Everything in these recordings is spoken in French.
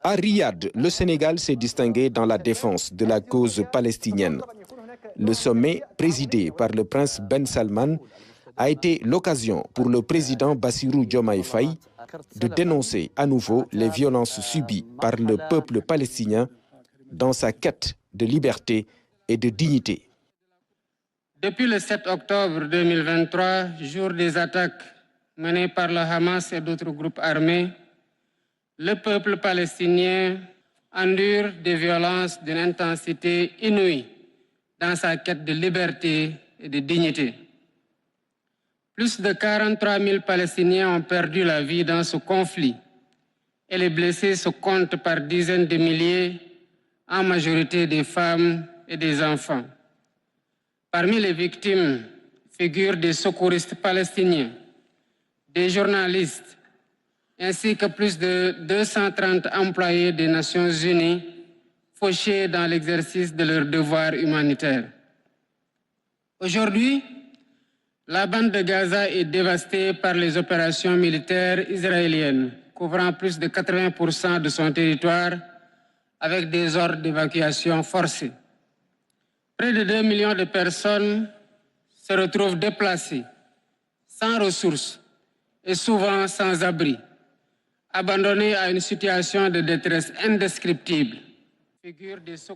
À Riyad, le Sénégal s'est distingué dans la défense de la cause palestinienne. Le sommet, présidé par le prince Ben Salman, a été l'occasion pour le président Bassirou Diomaye Faye de dénoncer à nouveau les violences subies par le peuple palestinien dans sa quête de liberté et de dignité. Depuis le 7 octobre 2023, jour des attaques menées par le Hamas et d'autres groupes armés, le peuple palestinien endure des violences d'une intensité inouïe dans sa quête de liberté et de dignité. Plus de 43 000 Palestiniens ont perdu la vie dans ce conflit et les blessés se comptent par dizaines de milliers, en majorité des femmes et des enfants. Parmi les victimes figurent des secouristes palestiniens, des journalistes, ainsi que plus de 230 employés des Nations Unies fauchés dans l'exercice de leurs devoirs humanitaires. Aujourd'hui, la bande de Gaza est dévastée par les opérations militaires israéliennes, couvrant plus de 80% de son territoire, avec des ordres d'évacuation forcés. Près de 2 millions de personnes se retrouvent déplacées, sans ressources et souvent sans abri, abandonnées à une situation de détresse indescriptible.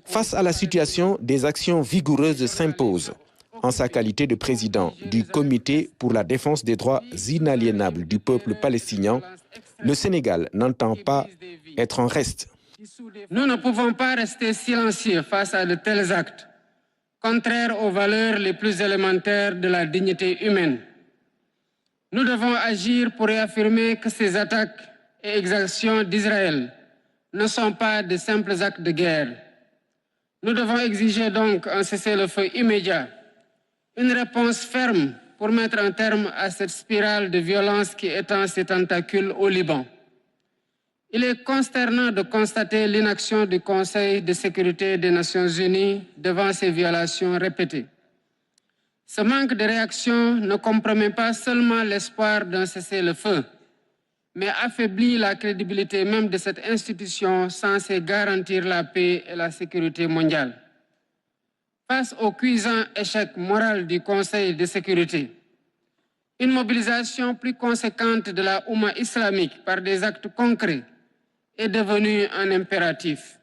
Face à la situation, des actions vigoureuses s'imposent. En sa qualité de président du Comité pour la défense des droits inaliénables du peuple palestinien, le Sénégal n'entend pas être en reste. Nous ne pouvons pas rester silencieux face à de tels actes, contraires aux valeurs les plus élémentaires de la dignité humaine. Nous devons agir pour réaffirmer que ces attaques et exactions d'Israël ne sont pas de simples actes de guerre. Nous devons exiger donc un cessez-le-feu immédiat, une réponse ferme pour mettre un terme à cette spirale de violence qui étend ses tentacules au Liban. Il est consternant de constater l'inaction du Conseil de sécurité des Nations Unies devant ces violations répétées. Ce manque de réaction ne compromet pas seulement l'espoir d'un cessez-le-feu, mais affaiblit la crédibilité même de cette institution censée garantir la paix et la sécurité mondiale. Face au cuisant échec moral du Conseil de sécurité, une mobilisation plus conséquente de la Oumma islamique par des actes concrets est devenue un impératif.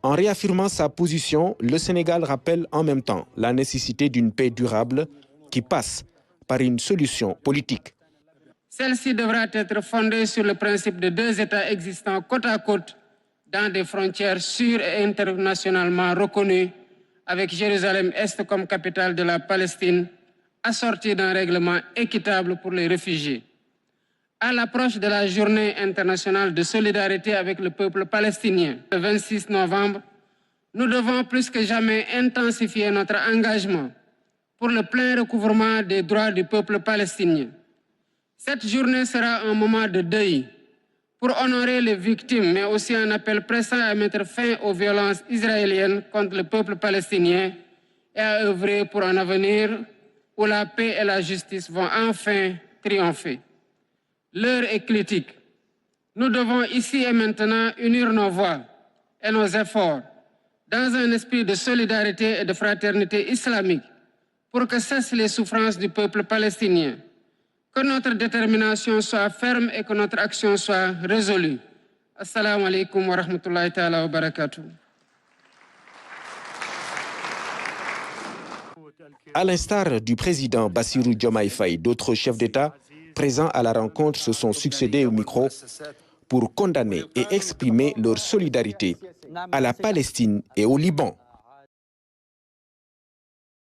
En réaffirmant sa position, le Sénégal rappelle en même temps la nécessité d'une paix durable qui passe par une solution politique. Celle-ci devra être fondée sur le principe de 2 États existants côte à côte dans des frontières sûres et internationalement reconnues, avec Jérusalem-Est comme capitale de la Palestine, assortie d'un règlement équitable pour les réfugiés. À l'approche de la journée internationale de solidarité avec le peuple palestinien, le 26 novembre, nous devons plus que jamais intensifier notre engagement pour le plein recouvrement des droits du peuple palestinien. Cette journée sera un moment de deuil pour honorer les victimes, mais aussi un appel pressant à mettre fin aux violences israéliennes contre le peuple palestinien et à œuvrer pour un avenir où la paix et la justice vont enfin triompher. L'heure est critique. Nous devons ici et maintenant unir nos voix et nos efforts dans un esprit de solidarité et de fraternité islamique pour que cessent les souffrances du peuple palestinien. Que notre détermination soit ferme et que notre action soit résolue. Assalamu alaikum wa rahmatullahi ta'ala wa barakatuh. À l'instar du président Bassirou Diomaye Faye, d'autres chefs d'État présents à la rencontre se sont succédés au micro pour condamner et exprimer leur solidarité à la Palestine et au Liban.